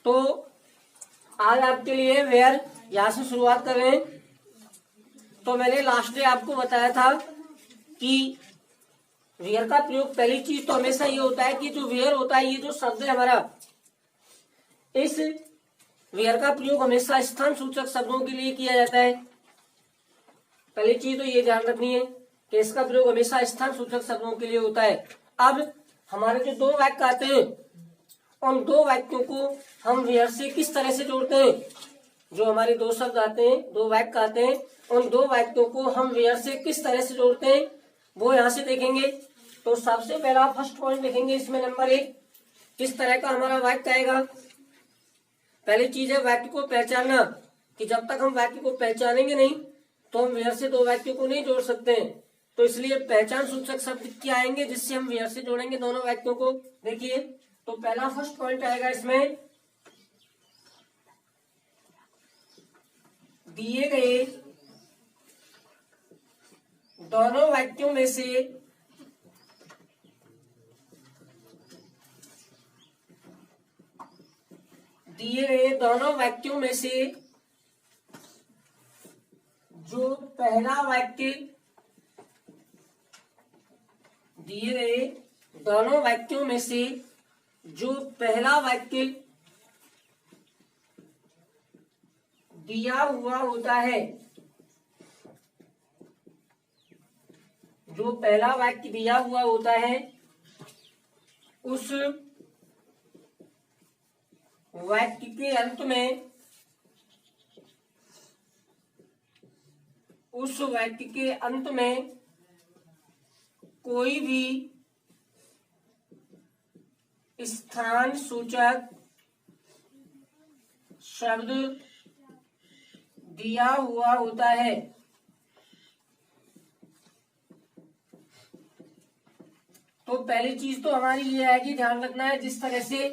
तो आज आपके लिए वेयर यहाँ से शुरुआत कर रहे हैं। तो मैंने लास्ट डे आपको बताया था कि वेयर का प्रयोग, पहली चीज तो हमेशा ये होता है कि जो वेयर होता है, ये जो शब्द है हमारा, इस वेयर का प्रयोग हमेशा स्थान सूचक शब्दों के लिए किया जाता है। पहली चीज तो ये ध्यान रखनी है कि इसका प्रयोग हमेशा स्थान सूचक शब्दों के लिए होता है। अब हमारे जो दो वाक्य आते हैं, उन दो वाक्यों को हम वेयर से किस तरह से जोड़ते हैं। जो हमारे दो शब्द आते हैं, दो वाक्य आते हैं, उन दो वाक्यों को हम वेयर से किस तरह से जोड़ते हैं वो यहाँ से देखेंगे। तो सबसे पहला फर्स्ट पॉइंट देखेंगे इसमें, नंबर 1, किस तरह का हमारा वाक्य आएगा। पहली चीज है वाक्य को पहचानना, कि जब तक हम वाक्य को पहचानेंगे नहीं तो हम वेयर से दो वाक्यों को नहीं जोड़ सकते हैं। तो इसलिए पहचान सूचक शब्द क्या आएंगे जिससे हम वेयर से जोड़ेंगे दोनों वाक्यों को। देखिए, तो पहला फर्स्ट पॉइंट आएगा इसमें, दिए गए दोनों वाक्यों में से जो पहला वाक्य, दिए गए दोनों वाक्यों में से जो पहला वाक्य दिया हुआ होता है, जो पहला वाक्य दिया हुआ होता है, उस वाक्य के अंत में, उस वाक्य के अंत में कोई भी स्थान सूचक शब्द दिया हुआ होता है। तो पहली चीज तो हमारी ये है कि ध्यान रखना है, जिस तरह से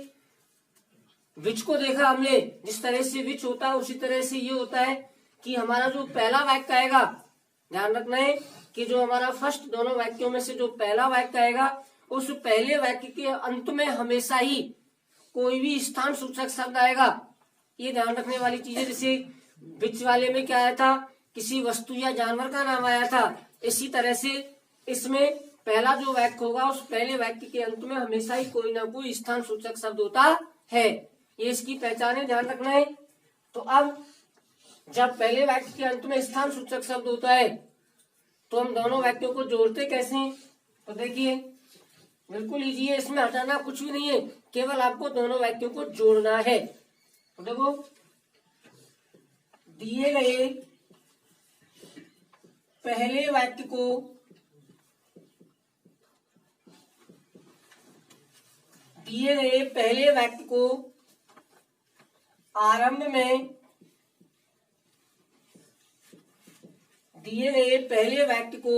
विच को देखा हमने, जिस तरह से विच होता है उसी तरह से ये होता है कि हमारा जो पहला वाक्य आएगा, ध्यान रखना है कि जो हमारा फर्स्ट दोनों वाक्यों में से जो पहला वाक्य आएगा, उस पहले वाक्य के अंत में हमेशा ही कोई भी स्थान सूचक शब्द आएगा। ये ध्यान रखने वाली चीज है। जैसे विच वाले में क्या आया था, किसी वस्तु या जानवर का नाम आया था, इसी तरह से इसमें पहला जो वाक्य होगा, उस पहले वाक्य के अंत में हमेशा ही कोई ना कोई स्थान सूचक शब्द होता है। ये इसकी पहचान है, ध्यान रखना है। तो अब जब पहले वाक्य के अंत में स्थान सूचक शब्द होता है तो हम दोनों वाक्यों को जोड़ते कैसे हैं। तो देखिए, बिल्कुल इजी है, इसमें हटाना कुछ भी नहीं है, केवल आपको दोनों वाक्यों को जोड़ना है। तो देखो, दिए गए पहले वाक्य को आरंभ में, दिए गए पहले वाक्य को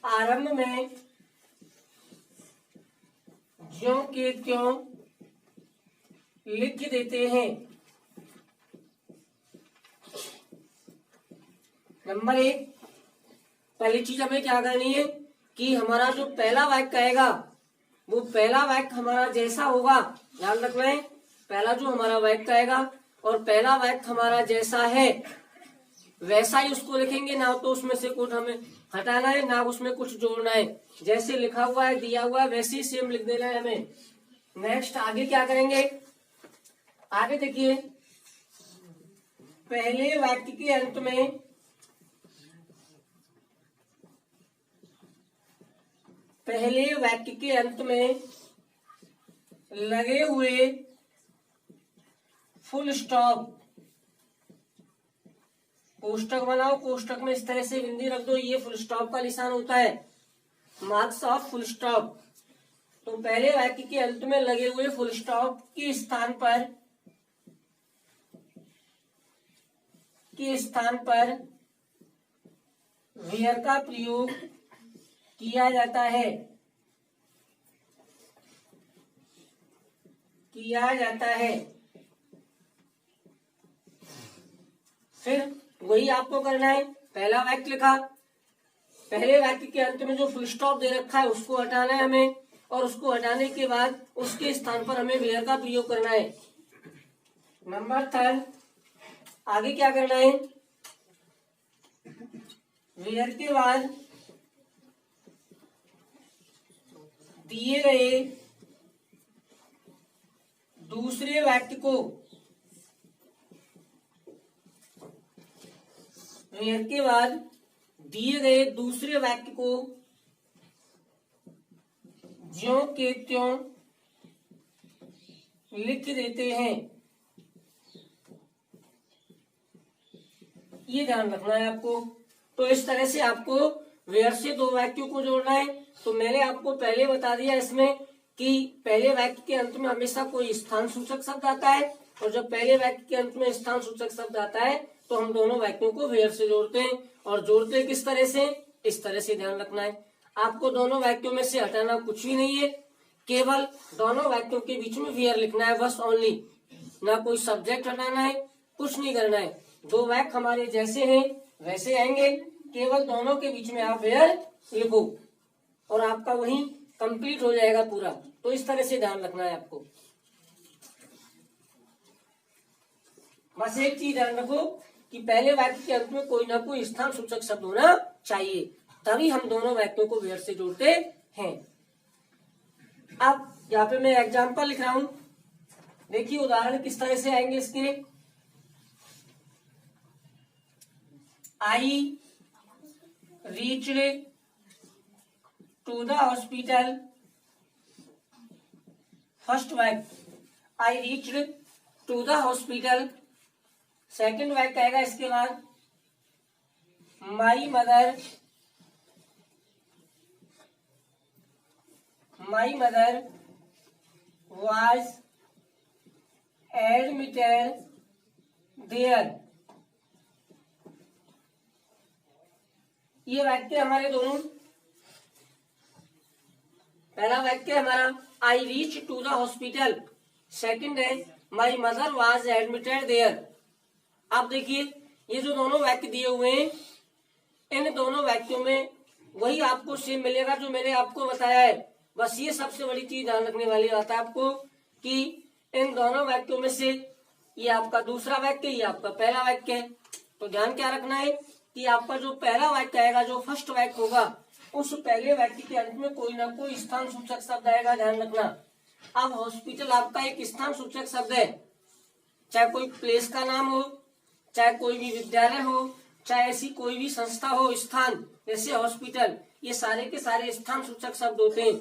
आरंभ में ज्यों के त्यों लिख देते हैं। नंबर 1, पहली चीज हमें क्या करनी है कि हमारा जो पहला वाक्य आएगा, वो पहला वाक्य हमारा जैसा होगा, ध्यान रखना है, पहला जो हमारा वाक्य आएगा और पहला वाक्य हमारा जैसा है वैसा ही उसको लिखेंगे। ना तो उसमें से कुछ हमें हटाना है, ना उसमें कुछ जोड़ना है। जैसे लिखा हुआ है, दिया हुआ है, वैसे ही सेम लिख देना है हमें। नेक्स्ट आगे क्या करेंगे, आगे देखिए, पहले वाक्य के अंत में लगे हुए फुल स्टॉप, कोष्टक बनाओ, कोष्टक में इस तरह से बिंदी रख दो, ये फुल स्टॉप का निशान होता है, मार्क्स ऑफ फुल स्टॉप। तो पहले वाक्य के अंत में लगे हुए फुल स्टॉप के स्थान पर वेयर का प्रयोग किया जाता है। फिर वही आपको करना है, पहला वाक्य लिखा, पहले वाक्य के अंत में जो फुल स्टॉप दे रखा है उसको हटाना है हमें, और उसको हटाने के बाद उसके स्थान पर हमें वेयर का प्रयोग करना है। नंबर 3 आगे क्या करना है, वेयर के बाद दिए गए दूसरे वाक्य को, वेयर के बाद दिए गए दूसरे वाक्य को ज्यों के त्यों लिख देते हैं। ये ध्यान रखना है आपको। तो इस तरह से आपको वेयर से दो वाक्यों को जोड़ना है। तो मैंने आपको पहले बता दिया इसमें कि पहले वाक्य के अंत में हमेशा कोई स्थान सूचक शब्द आता है, और जब पहले वाक्य के अंत में स्थान सूचक शब्द आता है तो हम दोनों वाक्यों को वेयर से जोड़ते हैं। और जोड़ते किस तरह से, इस तरह से ध्यान रखना है। आपको दोनों वाक्यों में से हटाना कुछ भी नहीं है, केवल दोनों वाक्यों के बीच में वेयर लिखना है, बस ओनली। ना कोई सब्जेक्ट हटाना है, कुछ नहीं करना है। दो वाक्य हमारे जैसे हैं वैसे आएंगे, केवल दोनों के बीच में आप वेयर लिखो और आपका वही कंप्लीट हो जाएगा पूरा। तो इस तरह से ध्यान रखना है आपको। बस एक चीज ध्यान रखो कि पहले वाक्य के अंत में कोई ना कोई स्थान सूचक शब्द होना चाहिए, तभी हम दोनों वाक्यों को वेयर से जोड़ते हैं। अब यहाँ पे मैं एग्जाम्पल लिख रहा हूं, देखिए उदाहरण किस तरह से आएंगे इसके। I reached to the hospital, first वाक्य I reached to the hospital. Second वाक्य आएगा इसके बाद my mother was admitted there। ये वाक्य हमारे दोनों, पहला वाक्य हमारा I reach to the hospital, second है my mother was admitted there. आप देखिए ये जो दोनों वाक्य दिए हुए हैं, इन दोनों वाक्यों में वही आपको सेम मिलेगा जो मैंने आपको बताया है। बस ये सबसे बड़ी चीज ध्यान रखने वाली बात है आपको कि इन दोनों वाक्यों में से ये आपका दूसरा वाक्य, ये आपका पहला वाक्य है। तो ध्यान क्या रखना है कि आपका जो पहला वाक्य आएगा, जो फर्स्ट वाक्य होगा, उस पहले वाक्य के अंत में कोई ना कोई स्थान सूचक शब्द आएगा, ध्यान रखना। अब हॉस्पिटल आपका एक स्थान सूचक शब्द है, चाहे कोई प्लेस का नाम हो, चाहे कोई भी विद्यालय हो, चाहे ऐसी कोई भी संस्था हो, स्थान जैसे हॉस्पिटल, ये सारे के सारे स्थान सूचक शब्द होते हैं।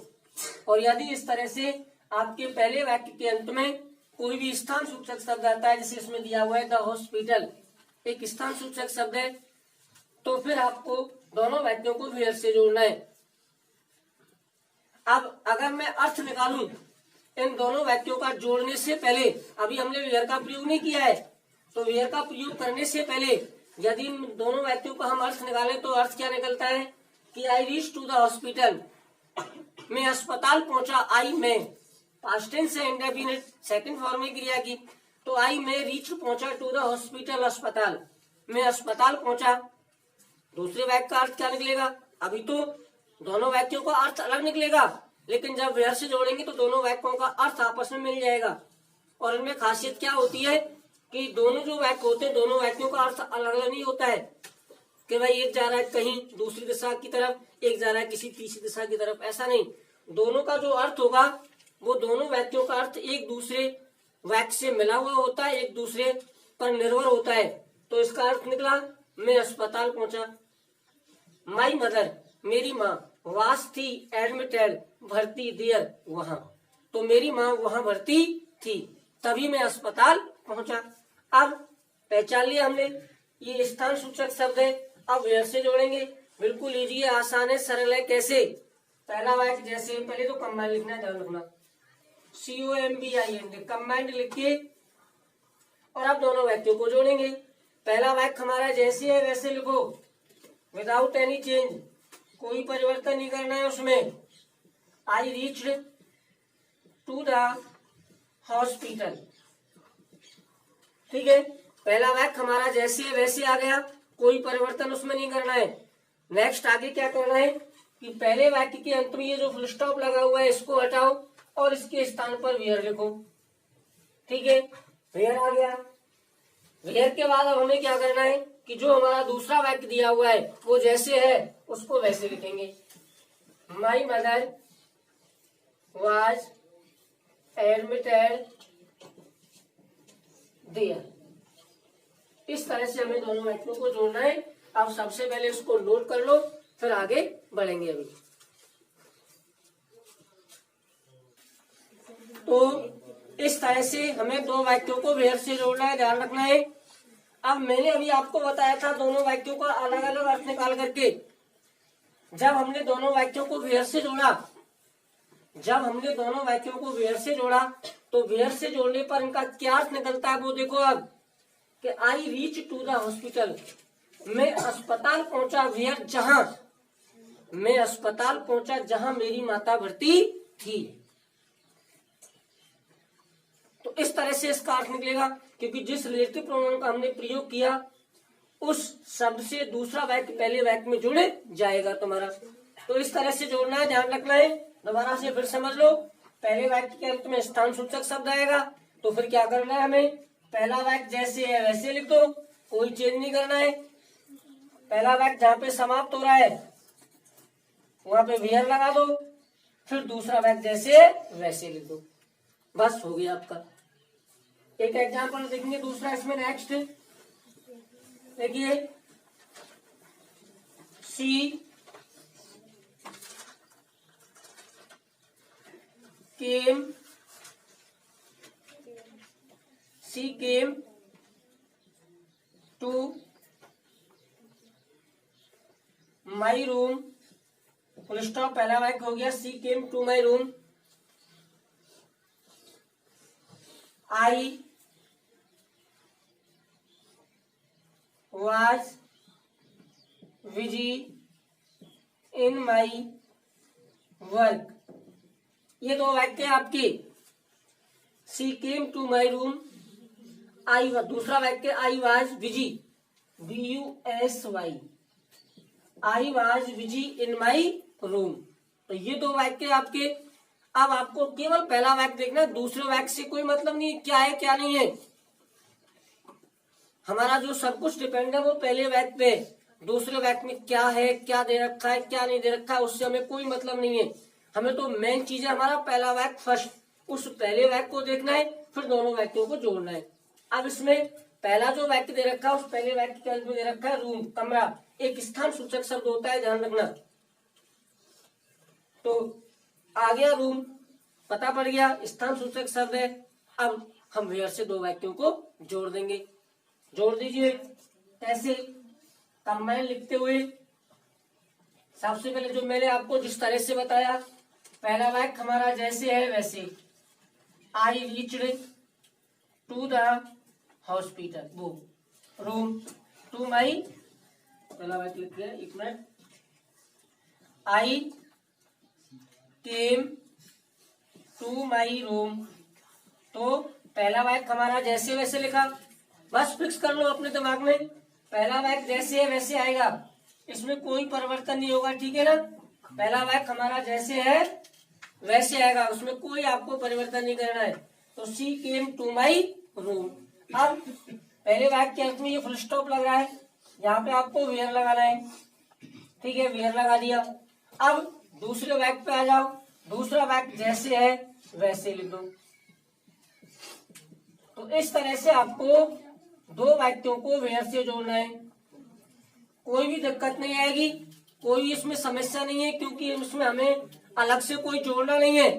और यदि इस तरह से आपके पहले वाक्य के अंत में कोई भी स्थान सूचक शब्द आता है, जैसे इसमें दिया हुआ है द हॉस्पिटल, एक स्थान सूचक शब्द है, तो फिर आपको दोनों वाक्यों को वेयर से जोड़ना है। अब अगर मैं अर्थ निकालूं इन दोनों वाक्यों का जोड़ने से पहले, अभी हमने वेयर का प्रयोग नहीं किया है, तो वेयर का प्रयोग करने से पहले यदि इन दोनों वाक्यों का हम अर्थ निकालें तो अर्थ क्या निकलता है कि I reach to the hospital, मैं अस्पताल पहुंचा। आई में पास्ट टेंस है, इंडेफिनिट सेकंड फॉर्म में क्रिया की, तो आई में रीच पहुंचा टू द हॉस्पिटल, अस्पताल, मैं अस्पताल पहुंचा। दूसरे वाक्य का अर्थ क्या निकलेगा, अभी तो दोनों वाक्यों का अर्थ अलग निकलेगा, लेकिन जब वेयर से जोड़ेंगे तो दोनों वाक्यों का अर्थ आपस में मिल जाएगा। और इनमें खासियत क्या होती है कि दोनों जो वाक्य होते हैं, दोनों वाक्यों का अर्थ अलग अलग नहीं होता है कि भाई एक जा रहा है कहीं दूसरी दिशा की तरफ, एक जा रहा है किसी तीसरी दिशा की तरफ, ऐसा नहीं। दोनों का जो अर्थ होगा वो दोनों वाक्यों का अर्थ एक दूसरे वाक्य से मिला हुआ होता है, एक दूसरे पर निर्भर होता है। तो इसका अर्थ निकला मैं अस्पताल पहुंचा। माई मदर, मेरी माँ, वास थी एडमिटेड, भर्ती देयर, वहां, तो मेरी माँ वहां भर्ती थी, तभी मैं अस्पताल पहुंचा। अब पहचान लिया हमने, ये स्थान सूचक शब्द है। अब वेयर से जोड़ेंगे, बिल्कुल इजी है, आसान है, सरल है। कैसे, पहला वाक्य जैसे, पहले तो कंबाइंड लिखना है, ध्यान रखना, COMBIND कंबाइंड लिख के और अब दोनों वाक्यों को जोड़ेंगे। पहला वाक्य हमारा जैसे है वैसे लिखो, विदाउट एनी चेंज, कोई परिवर्तन नहीं करना है उसमें। I reached to the hospital, ठीक है, पहला वाक्य हमारा जैसे है वैसे आ गया, कोई परिवर्तन उसमें नहीं करना है। नेक्स्ट आगे क्या करना है कि पहले वाक्य के अंत में ये जो फुल स्टॉप लगा हुआ है इसको हटाओ और इसके स्थान पर वेयर लिखो, ठीक है। वेयर आ गया। वेयर के बाद अब हमें क्या करना है कि जो हमारा दूसरा वाक्य दिया हुआ है वो जैसे है उसको वैसे लिखेंगे। My mother was admitted there. इस तरह से हमें दोनों वाक्यों को जोड़ना है। अब सबसे पहले इसको नोट कर लो, फिर आगे बढ़ेंगे। अभी तो इस तरह से हमें दो वाक्यों को वेयर से जोड़ना है, ध्यान रखना है। अब मैंने अभी आपको बताया था दोनों वाक्यों का अलग अलग अर्थ निकाल करके। जब हमने दोनों वाक्यों को वेयर से जोड़ा, तो वेयर से जोड़ने पर इनका क्या अर्थ निकलता है वो देखो। अब कि I reach to the hospital, मैं अस्पताल पहुंचा। वेयर, जहां मेरी माता भर्ती थी। तो इस तरह से इसका अर्थ निकलेगा, क्योंकि जिस रिलेटिव प्रोनाउन का हमने प्रयोग किया उस शब्द से दूसरा वाक्य पहले वाक्य में जुड़ जाएगा तुम्हारा। तो इस तरह से जोड़ना है, ध्यान रखना है। दोबारा से फिर समझ लो। पहले वाक्य के अंत में स्थान सूचक शब्द आएगा, तो फिर क्या करना है हमें, पहला वाक्य जैसे है वैसे लिख दो, कोई चेंज नहीं करना है। पहला वाक्य जहाँ पे समाप्त हो रहा है वहां पे वेयर लगा दो, फिर दूसरा वाक्य जैसे है वैसे लिख दो, बस हो गया आपका। एक एग्जाम्पल देखेंगे दूसरा इसमें। नेक्स्ट देखिए, she came to my room, full stop, पहला वाक्य हो गया। She came to my room, I was busy in my work। ये दो वाक्य आपके। सी केम टू माई रूम, आई, दूसरा वाक्य I was busy, BUSY, I was busy in my room. तो ये दो वाक्य आपके। अब आपको केवल पहला वाक्य देखना है, दूसरे वाक्य से कोई मतलब नहीं है क्या है क्या नहीं है। हमारा जो सब कुछ डिपेंड है वो पहले वाक्य पे। दूसरे वाक्य में क्या है, क्या दे रखा है, क्या नहीं दे रखा है, उससे हमें कोई मतलब नहीं है। हमें तो मेन चीज है हमारा पहला वाक्य फर्स्ट, उस पहले वाक्य को देखना है, फिर दोनों वाक्यों को जोड़ना है। अब इसमें पहला जो वाक्य दे रखा है उस पहले वाक्य के अंत में दे रखा है रूम, कमरा। एक स्थान सूचक शब्द होता है, ध्यान रखना। तो आ गया रूम, पता पड़ गया स्थान सूचक शब्द है। अब हम वेयर से दो वाक्यों को जोड़ देंगे। जोड़ दीजिए ऐसे कंबाइन लिखते हुए। सबसे पहले जो मैंने आपको जिस तरह से बताया, पहला वाक्य हमारा जैसे है वैसे, I reached to the hospital, वो रूम, टू माई, पहला वाक्य लिख दिया, एक minute. I came to my room, तो पहला वाक्य हमारा जैसे वैसे लिखा। बस फिक्स कर लो अपने दिमाग में, पहला वाक्य जैसे है वैसे आएगा, इसमें कोई परिवर्तन नहीं होगा, ठीक है ना। पहला वाक्य हमारा जैसे है वैसे आएगा, उसमें कोई आपको परिवर्तन नहीं करना है। तो सी केम टू माई रूम। अब पहले वाक्य के अंत में ये फुल स्टॉप लग रहा है, यहाँ पे आपको वेयर लगाना है, ठीक है, वेयर लगा दिया। अब दूसरे वाक्य पे आ जाओ, दूसरा वाक्य जैसे है वैसे लिख दो। तो इस तरह से आपको दो वाक्यों को वेयर से जोड़ना है। कोई भी दिक्कत नहीं आएगी, कोई इसमें समस्या नहीं है, क्योंकि इसमें हमें अलग से कोई जोड़ना नहीं है,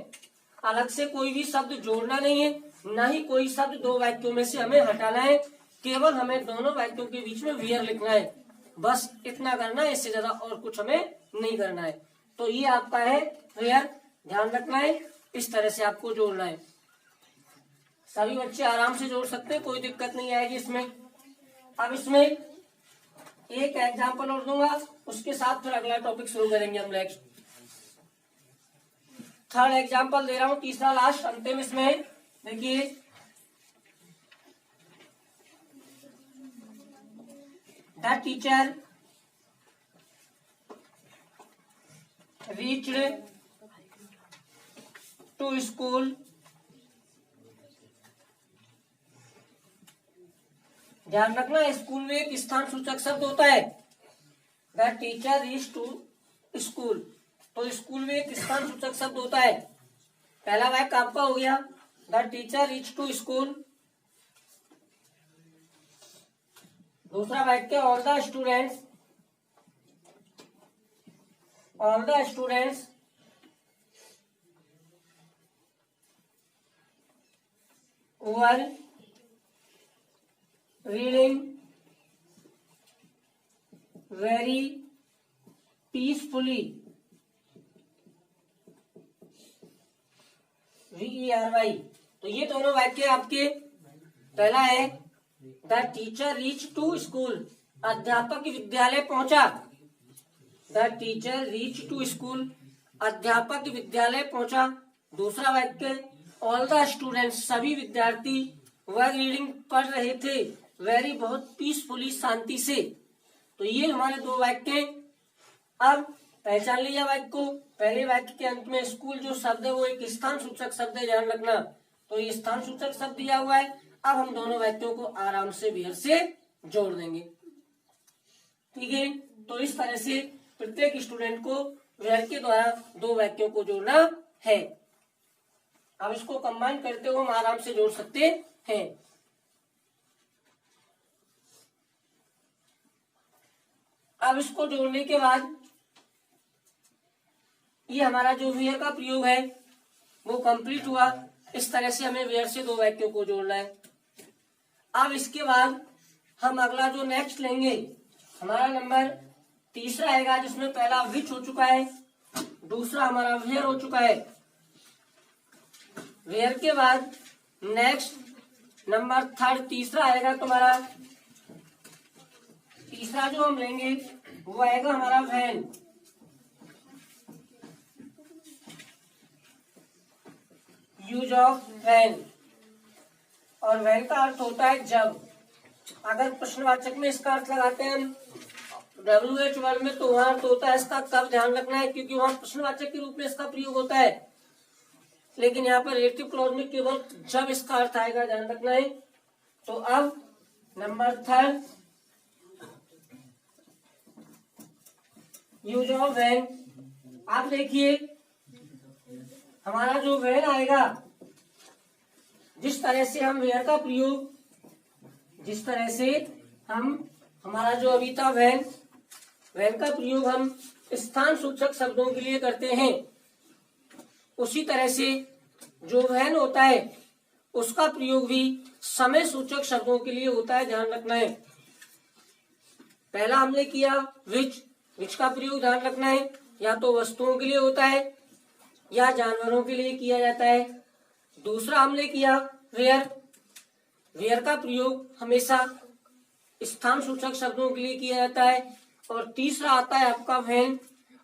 अलग से कोई भी शब्द जोड़ना नहीं है, ना ही कोई शब्द दो वाक्यों में से हमें हटाना है। केवल हमें दोनों वाक्यों के बीच में वेयर लिखना है, बस इतना करना है, इससे ज्यादा और कुछ हमें नहीं करना है। तो ये आपका है वेयर, ध्यान रखना है, इस तरह से आपको जोड़ना है। सभी बच्चे आराम से जोड़ सकते हैं, कोई दिक्कत नहीं आएगी इसमें। अब इसमें एक एग्जाम्पल और दूंगा, उसके साथ फिर अगला टॉपिक शुरू करेंगे हम। नेक्स्ट थर्ड एग्जाम्पल दे रहा हूं, तीसरा लास्ट अंतिम इसमें। देखिए, the teacher reached to school ध्यान रखना स्कूल में एक स्थान सूचक शब्द होता है। The teacher reach to school, तो स्कूल में एक स्थान सूचक शब्द होता है। पहला वाक्य आपका हो गया the teacher reach to school. दूसरा वाक्य all the students were reading very peacefully, VERY। तो ये दोनों वाक्य आपके, पहला है the teacher reach to school, अध्यापक विद्यालय पहुंचा। The teacher reach to school, अध्यापक विद्यालय पहुंचा। दूसरा वाक्य ऑल द स्टूडेंट्स, सभी विद्यार्थी वर रीडिंग पढ़ रहे थे, वेरी बहुत पीसफुली, शांति से। तो ये हमारे दो वाक्य। अब पहचान लिया वाक्य को। पहले वाक्य के अंत में स्कूल जो शब्द है वो एक स्थान सूचक शब्द है, ध्यान रखना। तो ये स्थान सूचक शब्द दिया हुआ है। अब हम दोनों वाक्यों को आराम से वेयर से जोड़ देंगे, ठीक है। तो इस तरह से प्रत्येक स्टूडेंट को वेयर के द्वारा दो वाक्यों को जोड़ना है। अब इसको कंबाइन करते हुए हम आराम से जोड़ सकते हैं। अब इसको जोड़ने के बाद ये हमारा जो वेयर का प्रयोग है वो कंप्लीट हुआ। इस तरह से हमें वेयर से दो वाक्यों को जोड़ना है। अब इसके बाद हम अगला जो नेक्स्ट लेंगे, हमारा नंबर तीसरा आएगा, जिसमें पहला विच हो चुका है, दूसरा हमारा वेयर हो चुका है। वेयर के बाद नेक्स्ट नंबर थर्ड तीसरा आएगा तुम्हारा। तीसरा जो हम लेंगे वो आएगा हमारा वैन। यूज ऑफ वैन, और वैन का अर्थ होता है जब। अगर प्रश्नवाचक में इसका अर्थ लगाते हैं हम WH वर्ड में, तो वहां अर्थ होता है इसका कब, ध्यान रखना है, क्योंकि वहां प्रश्नवाचक के रूप में इसका प्रयोग होता है। लेकिन यहाँ पर रिलेटिव क्लॉज में केवल जब इसका अर्थ आएगा, ध्यान रखना है। तो अब number third use of when. आप देखिए हमारा जो वैन आएगा, जिस तरह से हम वेयर का प्रयोग, जिस तरह से हम हमारा जो अभी था वैन का प्रयोग हम स्थान सूचक शब्दों के लिए करते हैं, उसी तरह से जो वैन होता है उसका प्रयोग भी समय सूचक शब्दों के लिए होता है, ध्यान रखना है। पहला हमने किया विच का प्रयोग ध्यान रखना है, या तो वस्तुओं के लिए होता है या जानवरों के लिए किया जाता है। दूसरा हमने किया वेयर का प्रयोग हमेशा स्थान सूचक शब्दों के लिए किया जाता है। और तीसरा आता है आपका वैन,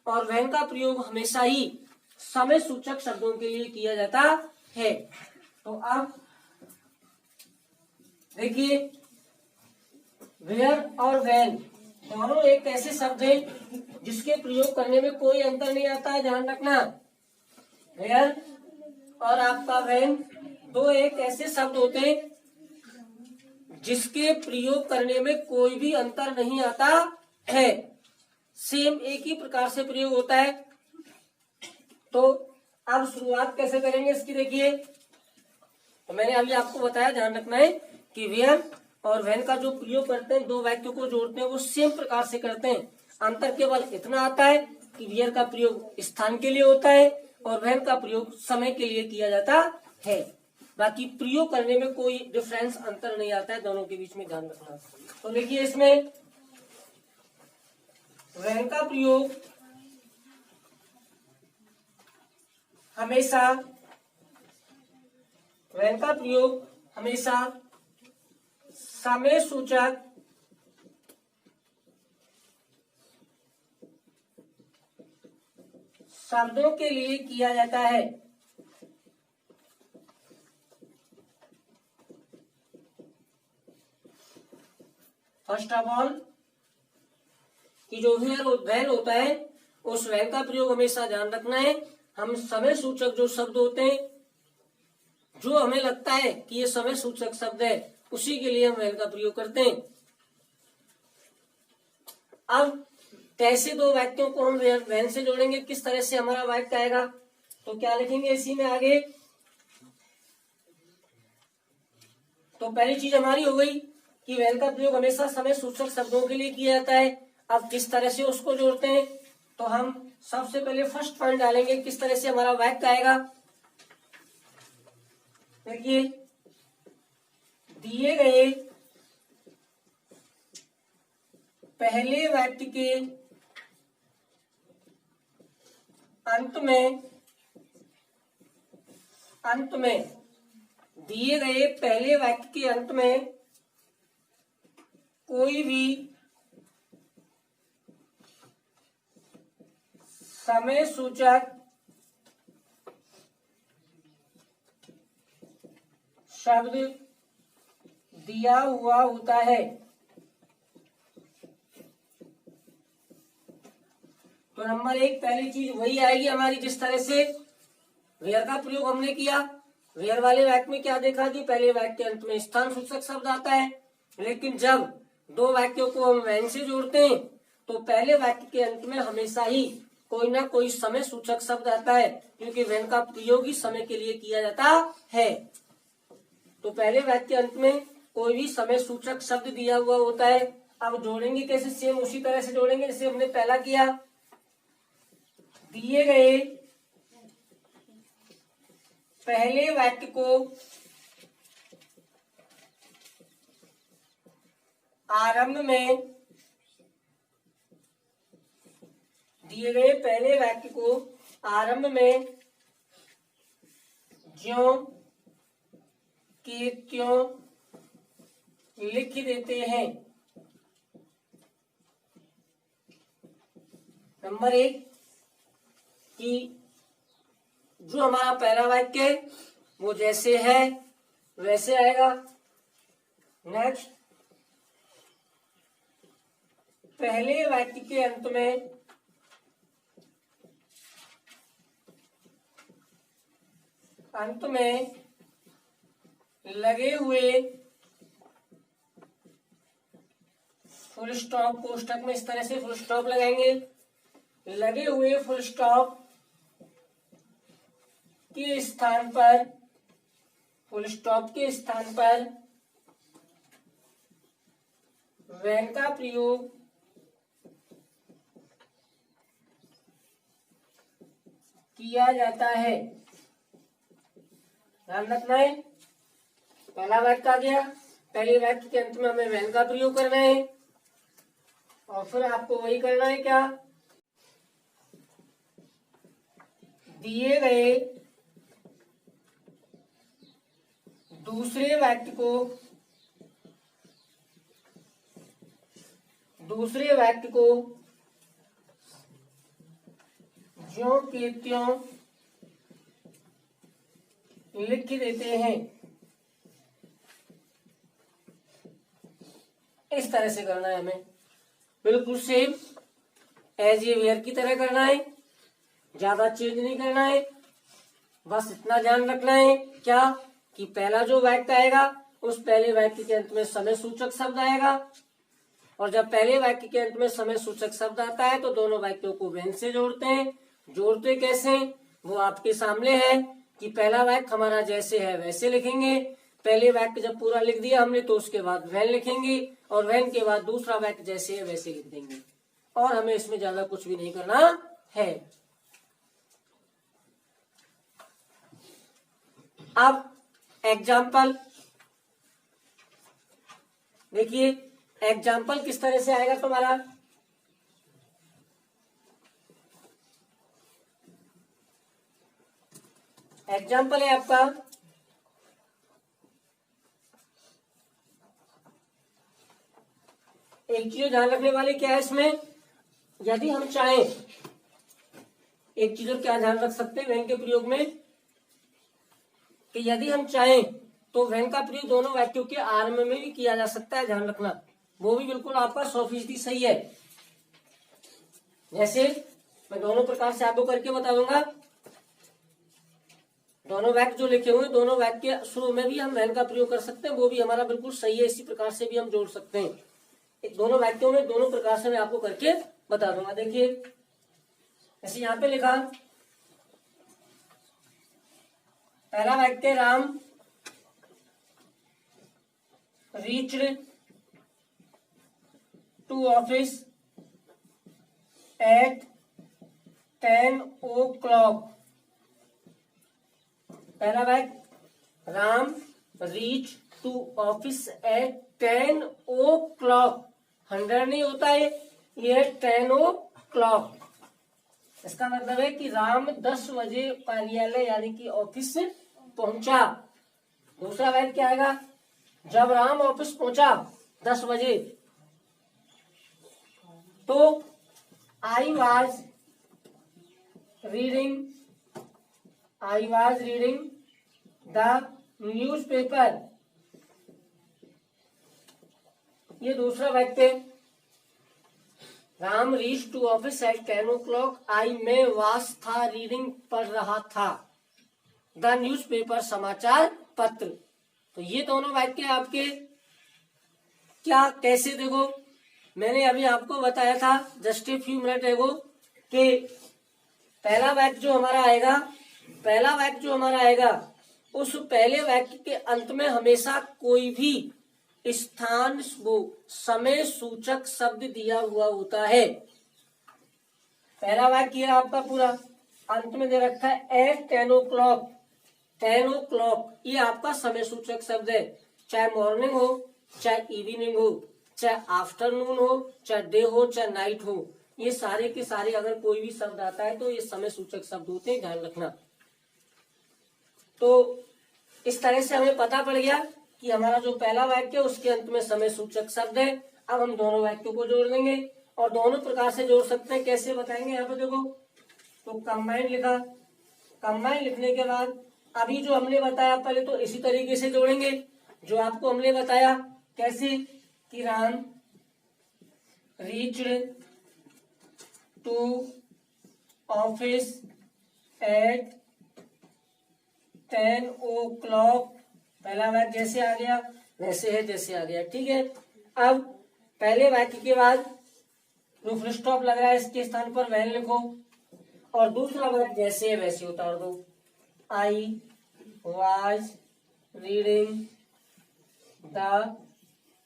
और वैन का प्रयोग हमेशा ही समय सूचक शब्दों के लिए किया जाता है। तो अब देखिए वेयर और वैन दोनों एक ऐसे शब्द हैं जिसके प्रयोग करने में कोई अंतर नहीं आता है, ध्यान रखना। वेयर और आपका वैन दो एक ऐसे शब्द होते हैं जिसके प्रयोग करने में कोई भी अंतर नहीं आता है, सेम एक ही प्रकार से प्रयोग होता है। तो अब शुरुआत कैसे करेंगे इसकी, देखिए। तो मैंने अभी आपको बताया, ध्यान रखना है कि वेयर और वैन का जो प्रयोग करते हैं, दो वाक्यों को जोड़ते हैं, वो सेम प्रकार से करते हैं। अंतर केवल इतना आता है कि वेयर का प्रयोग स्थान के लिए होता है और वैन का प्रयोग समय के लिए किया जाता है। बाकी प्रयोग करने में कोई डिफरेंस, अंतर नहीं आता है दोनों के बीच में, ध्यान रखना। तो देखिए इसमें वैन का प्रयोग हमेशा समय सूचक शब्दों के लिए किया जाता है। फर्स्ट ऑफ ऑल कि जो वैन होता है, उस वैन का प्रयोग हमेशा ध्यान रखना है। हम समय सूचक जो शब्द होते हैं, जो हमें लगता है कि ये समय सूचक शब्द है, उसी के लिए हम वैन का प्रयोग करते हैं। अब कैसे दो वाक्यों को हम वैन से जोड़ेंगे, किस तरह से हमारा वाक्य आएगा, तो क्या लिखेंगे इसी में आगे। तो पहली चीज हमारी हो गई कि वैन का प्रयोग हमेशा समय सूचक शब्दों के लिए किया जाता है। अब किस तरह से उसको जोड़ते हैं, तो हम सबसे पहले फर्स्ट पॉइंट डालेंगे किस तरह से हमारा वाक्य आएगा। देखिए, दिए गए पहले वाक्य के अंत में दिए गए पहले वाक्य के अंत में कोई भी समय सूचक शब्द दिया हुआ होता है। तो नंबर 1 पहली चीज वही आएगी हमारी, जिस तरह से वेयर का प्रयोग हमने किया। वेयर वाले वाक्य में क्या देखा कि पहले वाक्य के अंत में स्थान सूचक शब्द आता है, लेकिन जब दो वाक्यों को हम वैन से जोड़ते हैं तो पहले वाक्य के अंत में हमेशा ही कोई ना कोई समय सूचक शब्द आता है, क्योंकि वैन का प्रयोग ही समय के लिए किया जाता है। तो पहले वाक्य के अंत में कोई भी समय सूचक शब्द दिया हुआ होता है। अब जोड़ेंगे कैसे, सेम उसी तरह से जोड़ेंगे जैसे हमने पहला किया। दिए गए पहले वाक्य को आरंभ में, दिए गए पहले वाक्य को आरंभ में ज्यों के त्यों लिख देते हैं। नंबर 1 कि जो हमारा पहला वाक्य है वो जैसे है वैसे आएगा। नेक्स्ट, पहले वाक्य के अंत में लगे हुए फुल स्टॉप, कोष्ठक में इस तरह से फुल स्टॉप लगाएंगे। लगे हुए फुल स्टॉप के स्थान पर, फुल स्टॉप के स्थान पर वैन का प्रयोग किया जाता है। ध्यान रखना है, पहला वाक्य आ गया, पहले वाक्य के अंत में हमें वैन का प्रयोग करना है और फिर आपको वही करना है क्या, दिए गए दूसरे वाक्य को ज्यों के त्यों लिख देते हैं। इस तरह से करना है हमें, बिल्कुल सेम एज ए वेयर की तरह करना है, ज्यादा चेंज नहीं करना है। बस इतना ध्यान रखना है क्या कि पहला जो वाक्य आएगा उस पहले वाक्य के अंत में समय सूचक शब्द आएगा, और जब पहले वाक्य के अंत में समय सूचक शब्द आता है तो दोनों वाक्यों को वैन से जोड़ते हैं। जोड़ते कैसे, वो आपके सामने है कि पहला वाक्य हमारा जैसे है वैसे लिखेंगे। पहले वाक्य जब पूरा लिख दिया हमने तो उसके बाद वैन लिखेंगे, और वैन के बाद दूसरा वाक्य जैसे है वैसे लिख देंगे, और हमें इसमें ज्यादा कुछ भी नहीं करना है। अब एग्जाम्पल देखिए, एग्जाम्पल किस तरह से आएगा तुम्हारा। एग्जाम्पल है आपका एक चीज ध्यान रखने वाली क्या है इसमें, यदि हम चाहें, एक चीज और क्या ध्यान रख सकते हैं वैन के प्रयोग में, कि यदि हम चाहें तो वैन का प्रयोग दोनों वाक्यों के आरंभ में भी किया जा सकता है। ध्यान रखना, वो भी बिल्कुल आपका 100% सही है। जैसे मैं दोनों प्रकार से आपको करके बता दूंगा। दोनों वाक्य जो लिखे हुए दोनों वाक्य के शुरू में भी हम वैन का प्रयोग कर सकते हैं, वो भी हमारा बिल्कुल सही है। इसी प्रकार से भी हम जोड़ सकते हैं। दोनों वाक्यों में दोनों प्रकार से मैं आपको करके बता दूंगा। देखिए जैसे यहाँ पे लिखा, पहला वाक्य Ram reached to office at 10 o'clock। पहला वाक्य Ram reach to office at 10 o'clock। 100 नहीं होता है, ये 10 o'clock। इसका मतलब है कि राम 10 बजे कार्यालय यानी कि ऑफिस से पहुंचा। दूसरा वाक्य क्या आएगा, जब राम ऑफिस पहुंचा 10 बजे तो I was reading the newspaper. ये दूसरा वाक्य, Ram reach to office at 10 o'clock। I में वास था रीडिंग पढ़ रहा था द न्यूज़पेपर समाचार पत्र। तो ये दोनों वाक्य आपके क्या कैसे, देखो मैंने अभी आपको बताया था जस्ट ए फ्यू मिनट एगो कि पहला वाक्य जो हमारा आएगा उस पहले वाक्य के अंत में हमेशा कोई भी स्थान वो समय सूचक शब्द दिया हुआ होता है। पहला वाक्य आपका पूरा अंत में दे रखा है एट 10 o'clock। 10 o'clock ये आपका समय सूचक शब्द है, चाहे मॉर्निंग हो, चाहे इवनिंग हो, चाहे आफ्टरनून हो, चाहे डे हो, चाहे नाइट हो, ये सारे के सारे अगर कोई भी शब्द आता है तो ये समय सूचक शब्द होते हैं, ध्यान रखना। तो इस तरह से हमें पता पड़ गया कि हमारा जो पहला वाक्य है उसके अंत में समय सूचक शब्द है। अब हम दोनों वाक्यों को जोड़ देंगे और दोनों प्रकार से जोड़ सकते हैं। कैसे बताएंगे, यहाँ पे देखो तो कंबाइन लिखा, कंबाइन लिखने के बाद अभी जो हमने बताया पहले तो इसी तरीके से जोड़ेंगे जो आपको हमने बताया। कैसे कि Ram reached to office at 10 o'clock। पहला वाक्य जैसे आ गया वैसे है जैसे आ गया, ठीक है। अब पहले वाक्य के बाद जो फुल स्टॉप लग रहा है इसके स्थान पर वैन लिखो और दूसरा वाक्य जैसे है वैसे उतार दो। I was reading the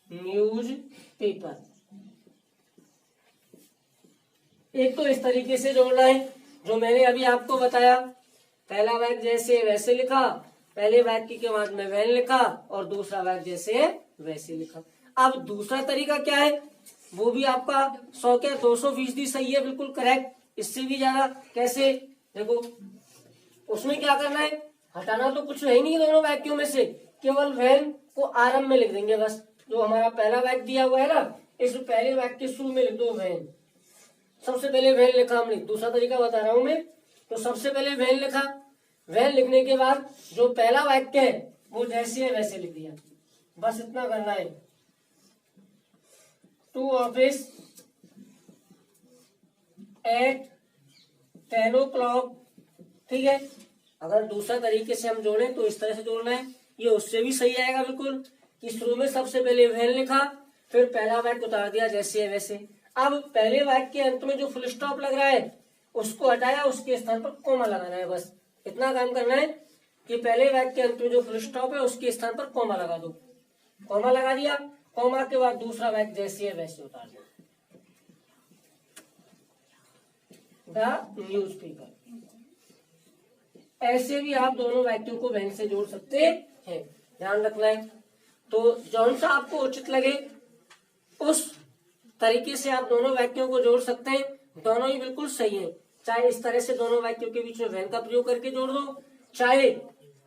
news paper. एक तो इस तरीके से जोड़ना है जो मैंने अभी आपको बताया। पहला वाक्य जैसे वैसे लिखा, पहले वाक्य के बाद में वैन लिखा और दूसरा वाक्य जैसे वैसे लिखा। अब दूसरा तरीका क्या है, वो भी आपका 100 क्या 200% सही है, बिल्कुल करेक्ट। इससे भी ज्यादा कैसे, देखो उसमें क्या करना है, हटाना तो कुछ है ही नहीं दोनों वाक्यों में से, केवल वैन को आरंभ में लिख देंगे बस। जो हमारा पहला वाक्य दिया हुआ है ना, इस पहले वाक्य के शुरू में लिख दो वैन। सबसे पहले वैन लिखा हमने, दूसरा तरीका बता रहा हूं मैं। तो सबसे पहले वैन लिखा, वैन लिखने के बाद जो पहला वाक्य है वो जैसे है वैसे लिख दिया, बस इतना करना है। टू ऑफिस एट 10 o'clock, ठीक है। अगर दूसरा तरीके से हम जोड़ें तो इस तरह से जोड़ना है, ये उससे भी सही आएगा बिल्कुल कि शुरू में सबसे पहले वैन लिखा फिर पहला वाक्य उतार दिया जैसे है वैसे। अब पहले वाक्य के अंत में जो फुल स्टॉप लग रहा है उसको हटाया, उसके स्थान पर कॉमा लगाना है, बस इतना काम करना है कि पहले वाक्य के अंत में जो फुल स्टॉप है उसके स्थान पर कॉमा लगा दो। कॉमा लगा दिया, कॉमा के बाद दूसरा वाक्य जैसे है वैसे उतार दो। The newspaper. ऐसे भी आप दोनों वाक्यों को वैन से जोड़ सकते हैं, ध्यान रखना है। तो जौन सा आपको उचित लगे उस तरीके से आप दोनों वाक्यों को जोड़ सकते हैं, दोनों ही बिल्कुल सही है। चाहे इस तरह से दोनों वाक्यों के बीच में वैन का प्रयोग करके जोड़ दो, चाहे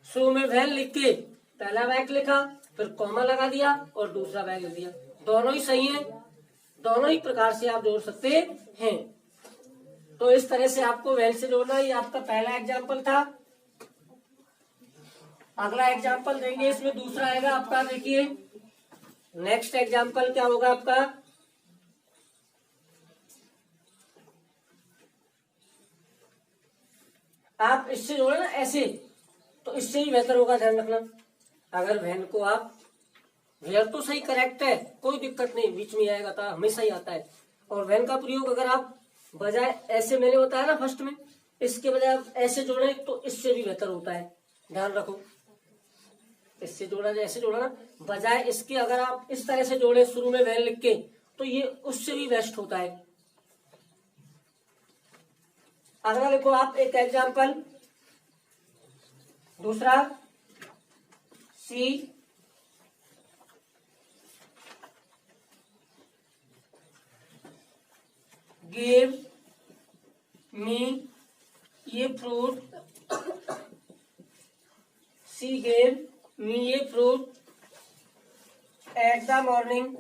शुरू में वैन लिख के पहला वाक्य लिखा फिर कॉमा लगा दिया और दूसरा वाक्य लिख दिया, दोनों ही सही है। दोनों ही प्रकार से आप जोड़ सकते हैं। तो इस तरह से आपको वैन से जोड़ना, ये आपका पहला एग्जाम्पल था। अगला एग्जाम्पल देंगे, इसमें दूसरा आएगा आपका, देखिए नेक्स्ट एग्जाम्पल क्या होगा आपका। आप इससे जोड़े ना ऐसे, तो इससे ही बेहतर होगा, ध्यान रखना। अगर वैन को आप, वेयर तो सही करेक्ट है, कोई दिक्कत नहीं, बीच में आएगा था, हमेशा ही आता है। और वैन का प्रयोग अगर आप बजाय ऐसे, मैंने बताया ना फर्स्ट में, इसके बजाय आप ऐसे जोड़े तो इससे भी बेहतर होता है, ध्यान रखो। इससे जोड़ा जाए, ऐसे जोड़ा ना, बजाय इसके अगर आप इस तरह से जोड़े शुरू में वैन लिख के, तो ये उससे भी बेस्ट होता है। अगला देखो आप एक एग्जाम्पल, दूसरा, सी गिव मी ये फ्रूट, सी गेव मी ये फ्रूट एट द मॉर्निंग।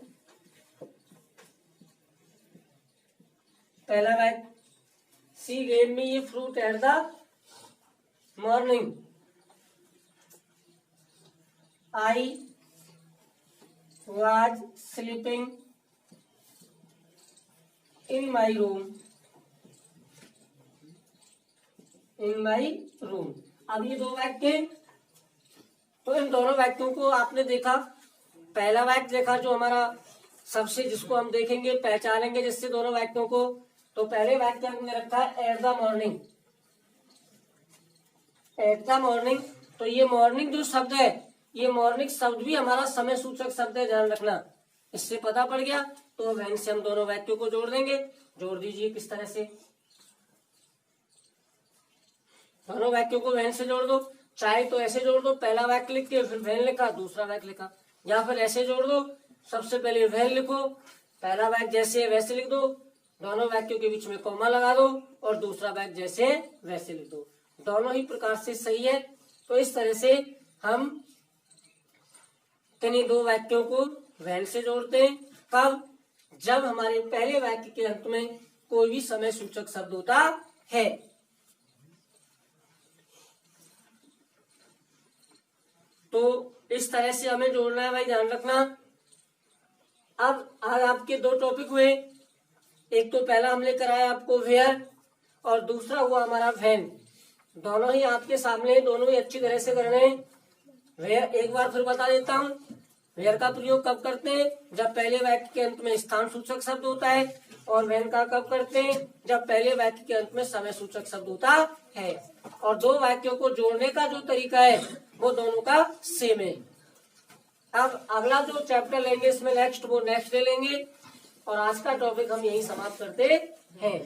पहला वाक्य, सी गेव मी ये fruit at the morning, I was sleeping in my room, in my room। अब ये दो वाक्य, तो इन दोनों वाक्यों को आपने देखा। पहला वाक्य देखा जो हमारा सबसे, जिसको हम देखेंगे पहचानेंगे जिससे दोनों वाक्यों को, तो पहले वाक्य हमने रखा है at the morning, at the morning. तो ये मॉर्निंग जो शब्द है, ये मॉर्निंग शब्द भी हमारा समय सूचक शब्द है, ध्यान रखना। इससे पता पड़ गया, तो वैन से हम दोनों वाक्यों को जोड़ देंगे। जोड़ दीजिए किस तरह से, दोनों वाक्यों को वैन से जोड़ दो। चाहे तो ऐसे जोड़ दो, पहला वाक्य लिख के फिर वैन लिखा, दूसरा वाक्य लिखा, या फिर ऐसे जोड़ दो, सबसे पहले वैन लिखो, पहला वाक्य जैसे है वैसे लिख दो, दोनों वाक्यों के बीच में कॉमा लगा दो, और दूसरा वाक्य जैसे है वैसे लिख दो। दोनों ही प्रकार से सही है। तो इस तरह से हम किन्हीं दो वाक्यों को वैन से जोड़ते हैं। कब? जब हमारे पहले वाक्य के अंत में कोई भी समय सूचक शब्द होता है। तो इस तरह से हमें जोड़ना है भाई, ध्यान रखना। अब आज आपके दो टॉपिक हुए, एक तो पहला हमने कराया आपको वेयर, और दूसरा हुआ हमारा वैन। दोनों ही आपके सामने, दोनों ही अच्छी तरह से करने हैं। वेयर एक बार फिर बता देता हूँ, वेयर का प्रयोग कब करते हैं? जब पहले वाक्य के अंत में स्थान सूचक शब्द होता है। और वैन का कब करते हैं? जब पहले वाक्य के अंत में समय सूचक शब्द होता है। और दो वाक्यों को जोड़ने का जो तरीका है वो दोनों का सेम है। अब अगला जो चैप्टर लेंगे इसमें नेक्स्ट, वो नेक्स्ट ले लेंगे। और आज का टॉपिक हम यही समाप्त करते हैं।